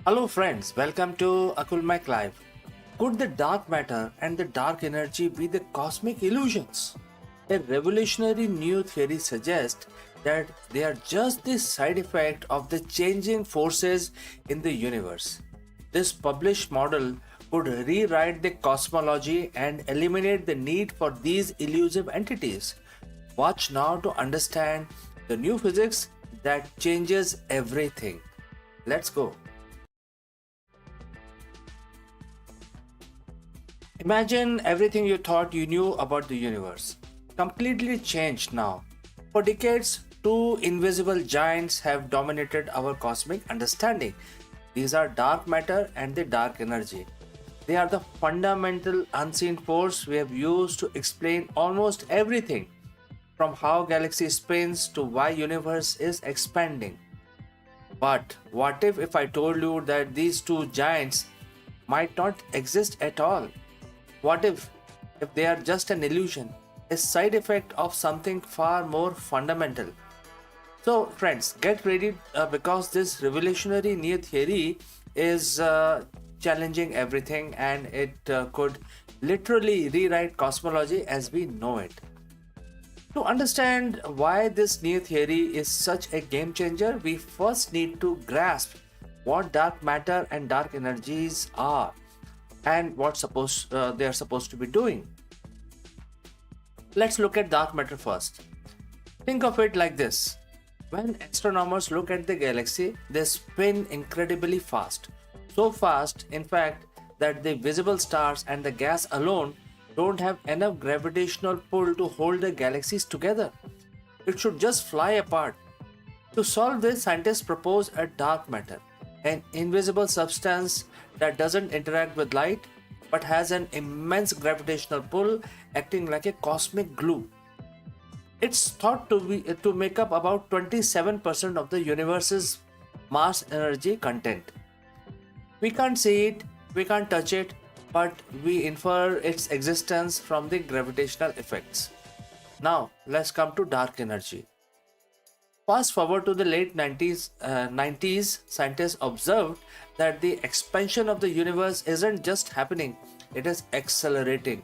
Hello friends, welcome to Akulmac Live. Could the dark matter and the dark energy be the cosmic illusions? A revolutionary new theory suggests that they are just the side effect of the changing forces in the universe. This published model could rewrite the cosmology and eliminate the need for these elusive entities. Watch now to understand the new physics that changes everything. Let's go. Imagine everything you thought you knew about the universe. Completely changed now. For decades, two invisible giants have dominated our cosmic understanding. These are dark matter and the dark energy. They are the fundamental unseen force we have used to explain almost everything, from how galaxy spins to why universe is expanding. But what if I told you that these two giants might not exist at all? What if they are just an illusion, a side effect of something far more fundamental? So, friends, get ready because this revolutionary new theory is challenging everything and it could literally rewrite cosmology as we know it. To understand why this new theory is such a game changer, we first need to grasp what dark matter and dark energies are and what they are supposed to be doing. Let's look at dark matter first. Think of it like this. When astronomers look at the galaxy, they spin incredibly fast. So fast, in fact, that the visible stars and the gas alone don't have enough gravitational pull to hold the galaxies together. It should just fly apart. To solve this, scientists propose a dark matter, an invisible substance that doesn't interact with light but has an immense gravitational pull acting like a cosmic glue. It's thought to make up about 27% of the universe's mass energy content. We can't see it, we can't touch it, but we infer its existence from the gravitational effects. Now, let's come to dark energy. Fast forward to the late 90s, scientists observed that the expansion of the universe isn't just happening, it is accelerating.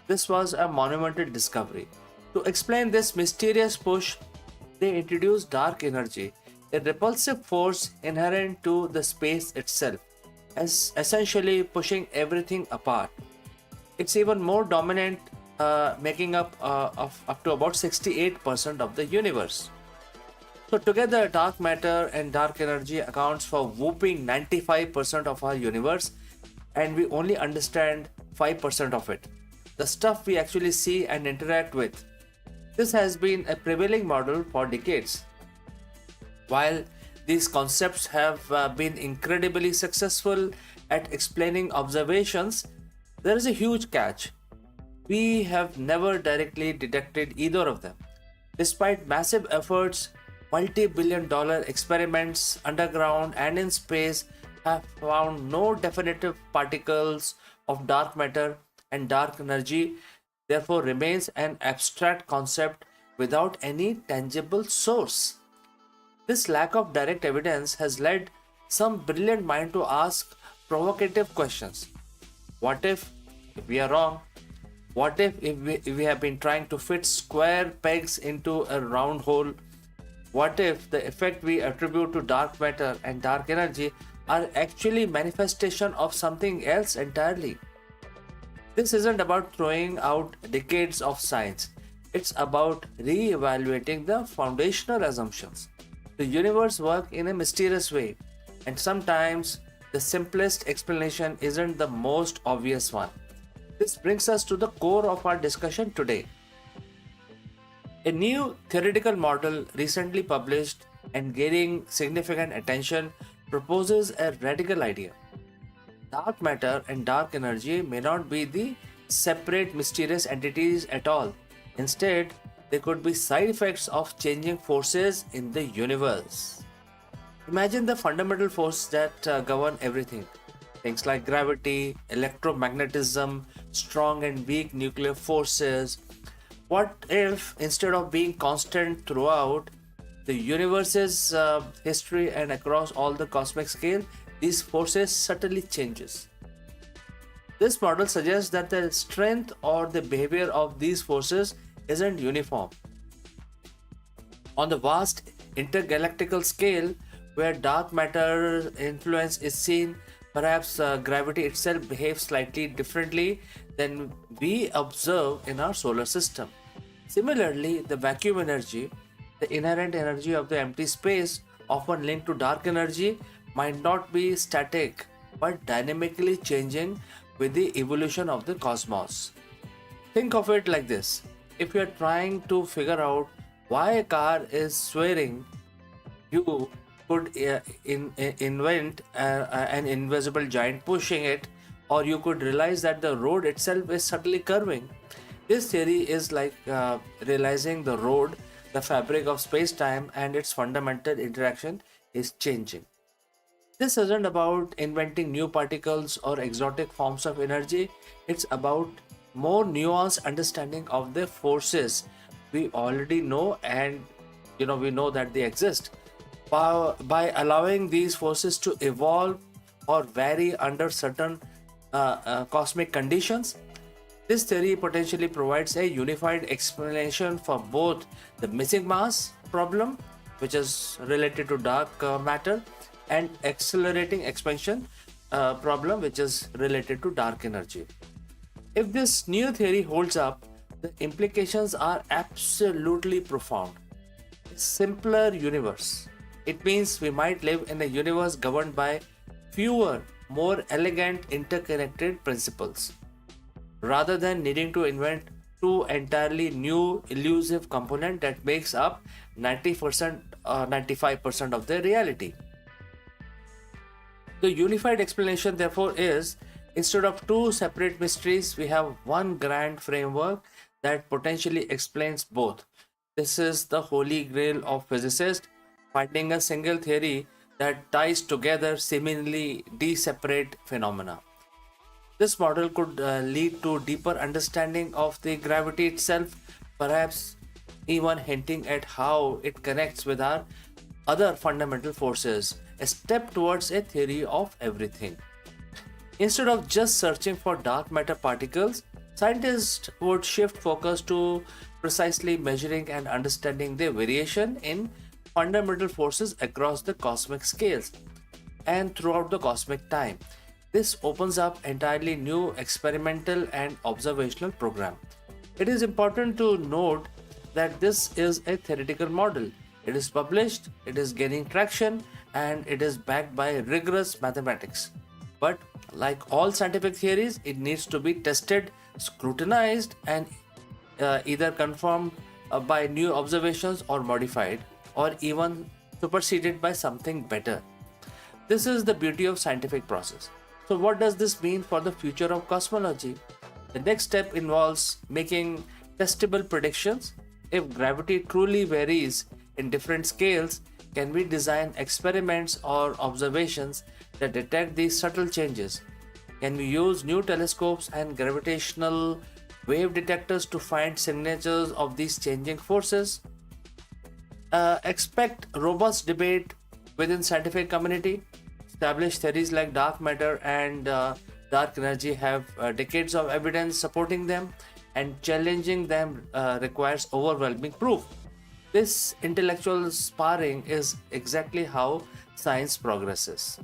This was a monumental discovery. To explain this mysterious push, they introduced dark energy, a repulsive force inherent to the space itself, as essentially pushing everything apart. It's even more dominant, making up to about 68% of the universe. So together, dark matter and dark energy accounts for whooping 95% of our universe, and we only understand 5% of it. The stuff we actually see and interact with. This has been a prevailing model for decades. While these concepts have been incredibly successful at explaining observations, there is a huge catch. We have never directly detected either of them. Despite massive efforts, multi billion-dollar experiments underground and in space have found no definitive particles of dark matter, and dark energy therefore remains an abstract concept without any tangible source. This lack of direct evidence has led some brilliant mind to ask provocative questions. What if we are wrong? What if we have been trying to fit square pegs into a round hole? What if the effect we attribute to dark matter and dark energy are actually manifestation of something else entirely? This isn't about throwing out decades of science. It's about re-evaluating the foundational assumptions. The universe works in a mysterious way, and sometimes the simplest explanation isn't the most obvious one. This brings us to the core of our discussion today. A new theoretical model recently published and gaining significant attention proposes a radical idea. Dark matter and dark energy may not be the separate mysterious entities at all. Instead, they could be side effects of changing forces in the universe. Imagine the fundamental forces that govern everything. Things like gravity, electromagnetism, strong and weak nuclear forces. What if, instead of being constant throughout the universe's history and across all the cosmic scale, these forces subtly changes. This model suggests that the strength or the behavior of these forces isn't uniform. On the vast intergalactical scale, where dark matter influence is seen, perhaps gravity itself behaves slightly differently than we observe in our solar system. Similarly, the vacuum energy, the inherent energy of the empty space, often linked to dark energy, might not be static but dynamically changing with the evolution of the cosmos. Think of it like this: if you are trying to figure out why a car is swerving, you could invent an invisible giant pushing it, or you could realize that the road itself is subtly curving. This theory is like realizing the road, the fabric of space time, and its fundamental interaction is changing. This isn't about inventing new particles or exotic forms of energy, it's about more nuanced understanding of the forces we already know, and we know that they exist. By allowing these forces to evolve or vary under certain cosmic conditions, this theory potentially provides a unified explanation for both the missing mass problem, which is related to dark matter, and accelerating expansion problem, which is related to dark energy. If this new theory holds up, the implications are absolutely profound. A simpler universe. It means we might live in a universe governed by fewer, more elegant interconnected principles, rather than needing to invent two entirely new elusive components that makes up 90% or 95% of the reality. The unified explanation, therefore, is instead of two separate mysteries, we have one grand framework that potentially explains both. This is the holy grail of physicists, finding a single theory that ties together seemingly disparate phenomena. This model could lead to deeper understanding of the gravity itself, perhaps even hinting at how it connects with our other fundamental forces, a step towards a theory of everything. Instead of just searching for dark matter particles, scientists would shift focus to precisely measuring and understanding the variation in fundamental forces across the cosmic scales and throughout the cosmic time. This opens up entirely new experimental and observational program. It is important to note that this is a theoretical model. It is published, it is gaining traction, and it is backed by rigorous mathematics. But like all scientific theories, it needs to be tested, scrutinized, and either confirmed by new observations or modified, or even superseded by something better. This is the beauty of scientific process. So what does this mean for the future of cosmology? The next step involves making testable predictions. If gravity truly varies in different scales, can we design experiments or observations that detect these subtle changes? Can we use new telescopes and gravitational wave detectors to find signatures of these changing forces? Expect robust debate within scientific community. Established theories like dark matter and dark energy have decades of evidence supporting them, and challenging them requires overwhelming proof. This intellectual sparring is exactly how science progresses.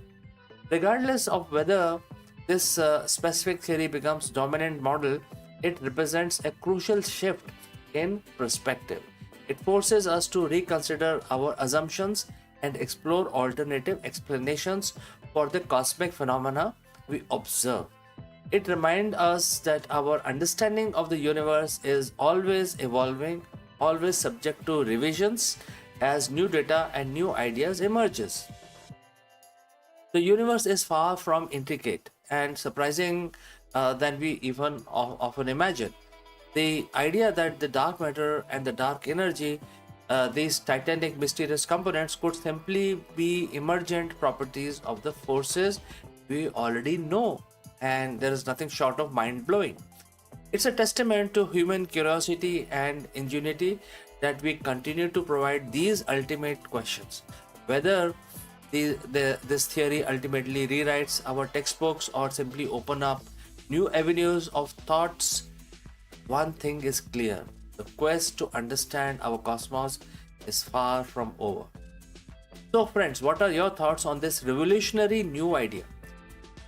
Regardless of whether this specific theory becomes dominant model, it represents a crucial shift in perspective. It forces us to reconsider our assumptions and explore alternative explanations for the cosmic phenomena we observe. It reminds us that our understanding of the universe is always evolving, always subject to revisions as new data and new ideas emerges. The universe is far from intricate and surprising than we even often imagine. The idea that the dark matter and the dark energy, these titanic mysterious components, could simply be emergent properties of the forces we already know, and there is nothing short of mind blowing. It's a testament to human curiosity and ingenuity that we continue to provide these ultimate questions. Whether This theory ultimately rewrites our textbooks or simply open up new avenues of thoughts. One thing is clear: the quest to understand our cosmos is far from over. So, friends, what are your thoughts on this revolutionary new idea?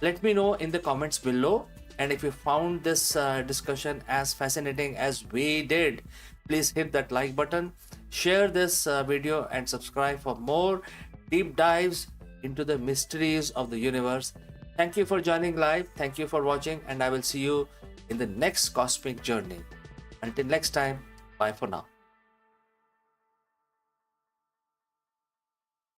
Let me know in the comments below. And if you found this discussion as fascinating as we did, please hit that like button, share this video, and subscribe for more deep dives into the mysteries of the universe. Thank you for joining live. Thank you for watching, and I will see you in the next cosmic journey. Until next time, bye for now.